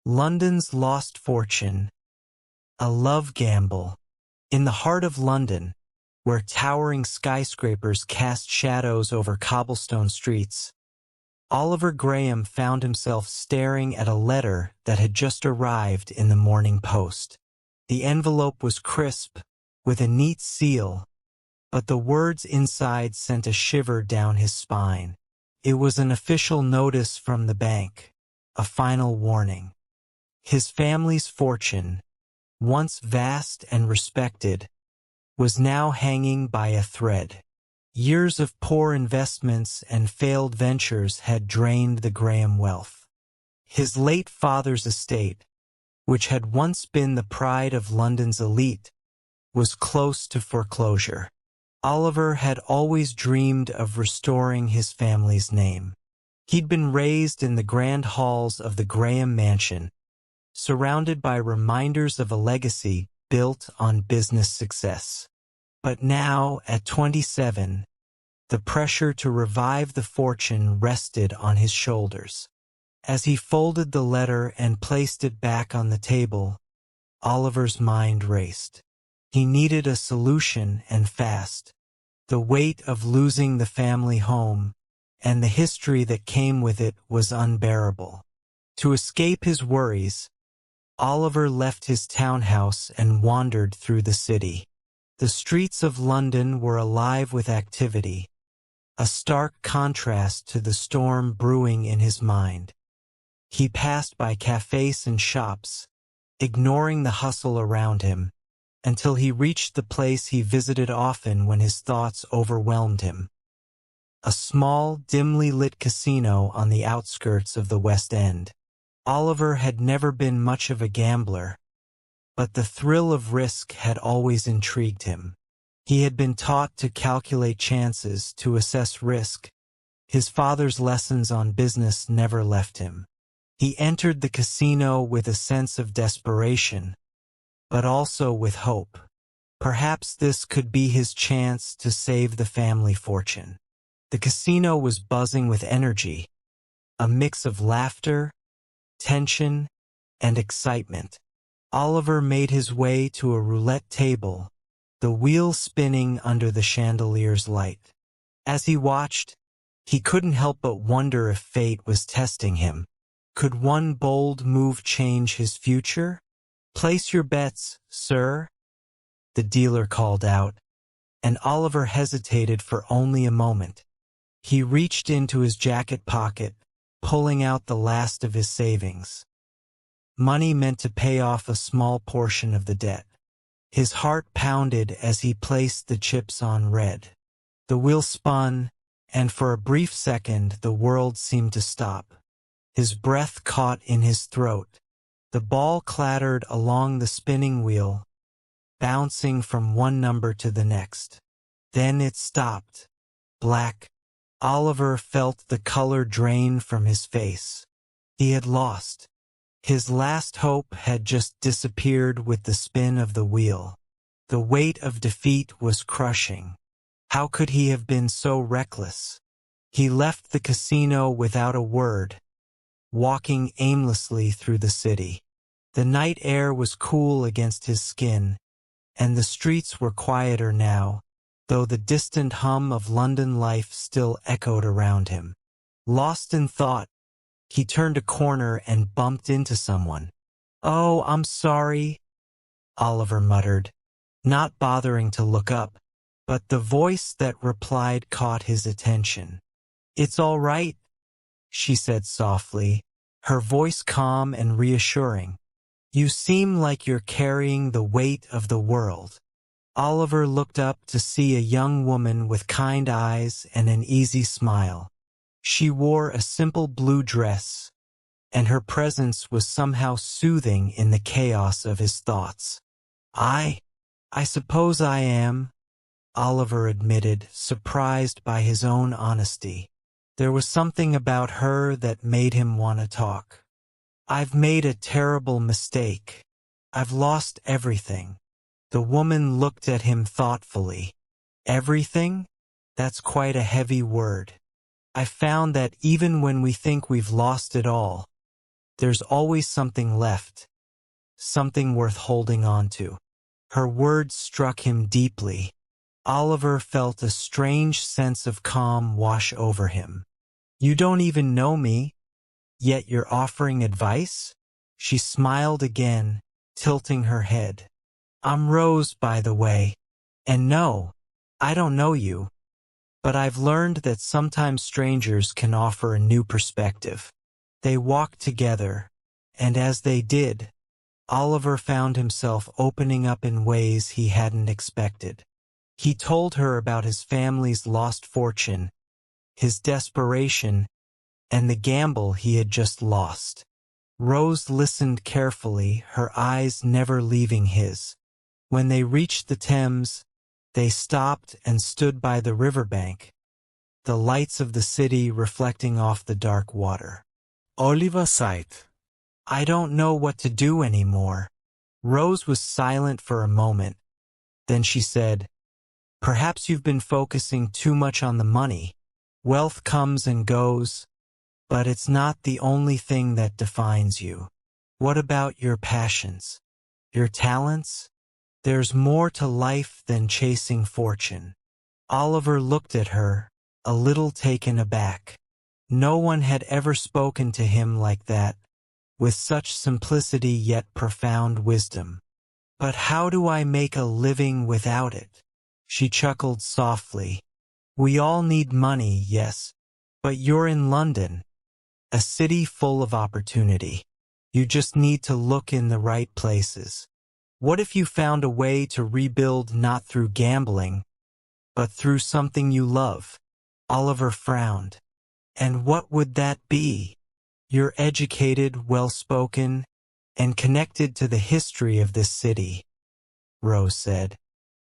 London's Lost Fortune, a love gamble. In the heart of London, where towering skyscrapers cast shadows over cobblestone streets, Oliver Graham found himself staring at a letter that had just arrived in the Morning Post. The envelope was crisp, with a neat seal, but the words inside sent a shiver down his spine. It was an official notice from the bank, a final warning. His family's fortune, once vast and respected, was now hanging by a thread. Years of poor investments and failed ventures had drained the Graham wealth. His late father's estate, which had once been the pride of London's elite, was close to foreclosure. Oliver had always dreamed of restoring his family's name. He'd been raised in the grand halls of the Graham mansion, surrounded by reminders of a legacy built on business success. But now, at 27, the pressure to revive the fortune rested on his shoulders. As he folded the letter and placed it back on the table, Oliver's mind raced. He needed a solution, and fast. The weight of losing the family home and the history that came with it was unbearable. To escape his worries, Oliver left his townhouse and wandered through the city. The streets of London were alive with activity, a stark contrast to the storm brewing in his mind. He passed by cafes and shops, ignoring the hustle around him, until he reached the place he visited often when his thoughts overwhelmed him. A small, dimly lit casino on the outskirts of the West End. Oliver had never been much of a gambler, but the thrill of risk had always intrigued him. He had been taught to calculate chances, to assess risk. His father's lessons on business never left him. He entered the casino with a sense of desperation, but also with hope. Perhaps this could be his chance to save the family fortune. The casino was buzzing with energy, a mix of laughter, tension, and excitement. Oliver made his way to a roulette table, the wheel spinning under the chandelier's light. As he watched, he couldn't help but wonder if fate was testing him. Could one bold move change his future? "Place your bets, sir," the dealer called out, and Oliver hesitated for only a moment. He reached into his jacket pocket, pulling out the last of his savings. Money meant to pay off a small portion of the debt. His heart pounded as he placed the chips on red. The wheel spun, and for a brief second the world seemed to stop. His breath caught in his throat. The ball clattered along the spinning wheel, bouncing from one number to the next. Then it stopped. Black. Oliver felt the color drain from his face. He had lost. His last hope had just disappeared with the spin of the wheel. The weight of defeat was crushing. How could he have been so reckless? He left the casino without a word, walking aimlessly through the city. The night air was cool against his skin, and the streets were quieter now, though the distant hum of London life still echoed around him. Lost in thought, he turned a corner and bumped into someone. "Oh, I'm sorry," Oliver muttered, not bothering to look up, but the voice that replied caught his attention. "It's all right," she said softly, her voice calm and reassuring. "You seem like you're carrying the weight of the world." Oliver looked up to see a young woman with kind eyes and an easy smile. She wore a simple blue dress, and her presence was somehow soothing in the chaos of his thoughts. I suppose I am," Oliver admitted, surprised by his own honesty. There was something about her that made him want to talk. "I've made a terrible mistake. I've lost everything." The woman looked at him thoughtfully. "Everything? That's quite a heavy word. I found that even when we think we've lost it all, there's always something left, something worth holding on to. Her words struck him deeply. Oliver felt a strange sense of calm wash over him. You don't even know me, yet you're offering advice? She smiled again, tilting her head. I'm Rose, by the way. And no, I don't know you. But I've learned that sometimes strangers can offer a new perspective. They walked together, and as they did, Oliver found himself opening up in ways he hadn't expected. He told her about his family's lost fortune, his desperation, and the gamble he had just lost. Rose listened carefully, her eyes never leaving his. When they reached the Thames, they stopped and stood by the riverbank, the lights of the city reflecting off the dark water. Oliver sighed. I don't know what to do anymore. Rose was silent for a moment. Then she said, Perhaps you've been focusing too much on the money. Wealth comes and goes, but it's not the only thing that defines you. What about your passions? Your talents? There's more to life than chasing fortune. Oliver looked at her, a little taken aback. No one had ever spoken to him like that, with such simplicity yet profound wisdom. But how do I make a living without it? She chuckled softly. We all need money, yes, but you're in London, a city full of opportunity. You just need to look in the right places. What if you found a way to rebuild not through gambling, but through something you love? Oliver frowned. And what would that be? You're educated, well-spoken, and connected to the history of this city, Rose said.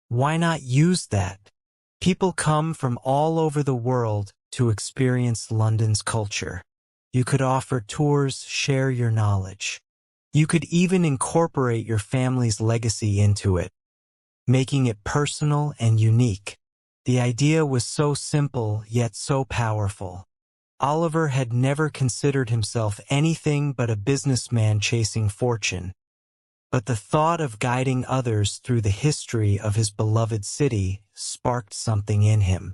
Why not use that? People come from all over the world to experience London's culture. You could offer tours, share your knowledge. You could even incorporate your family's legacy into it, making it personal and unique. The idea was so simple, yet so powerful. Oliver had never considered himself anything but a businessman chasing fortune. But the thought of guiding others through the history of his beloved city sparked something in him.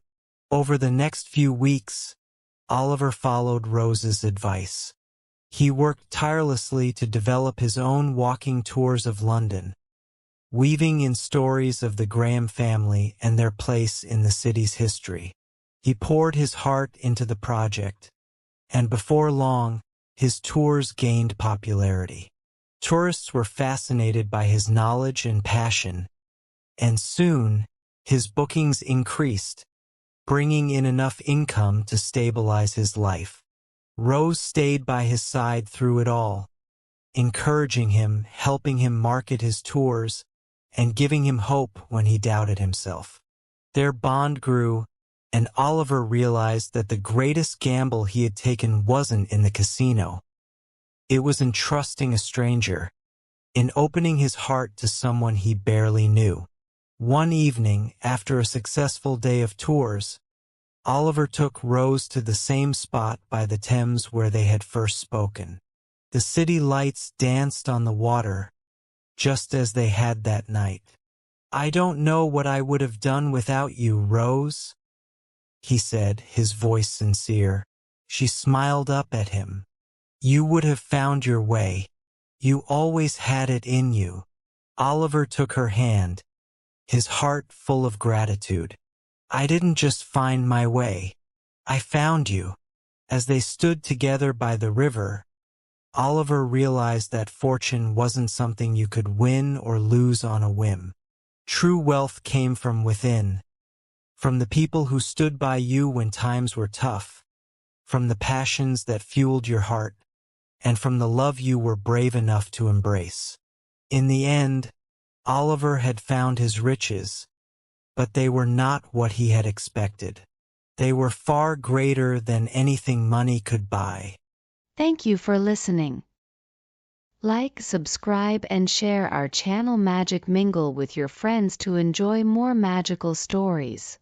Over the next few weeks, Oliver followed Rose's advice. He worked tirelessly to develop his own walking tours of London, weaving in stories of the Graham family and their place in the city's history. He poured his heart into the project, and before long, his tours gained popularity. Tourists were fascinated by his knowledge and passion, and soon, his bookings increased, bringing in enough income to stabilize his life. Rose stayed by his side through it all, encouraging him, helping him market his tours, and giving him hope when he doubted himself. Their bond grew, and Oliver realized that the greatest gamble he had taken wasn't in the casino. It was in trusting a stranger, in opening his heart to someone he barely knew. One evening, after a successful day of tours, Oliver took Rose to the same spot by the Thames where they had first spoken. The city lights danced on the water, just as they had that night. I don't know what I would have done without you, Rose, he said, his voice sincere. She smiled up at him. You would have found your way. You always had it in you. Oliver took her hand, his heart full of gratitude. I didn't just find my way. I found you. As they stood together by the river, Oliver realized that fortune wasn't something you could win or lose on a whim. True wealth came from within, from the people who stood by you when times were tough, from the passions that fueled your heart, and from the love you were brave enough to embrace. In the end, Oliver had found his riches, but they were not what he had expected. They were far greater than anything money could buy. Thank you for listening. Like, subscribe, and share our channel Magic Mingle with your friends to enjoy more magical stories.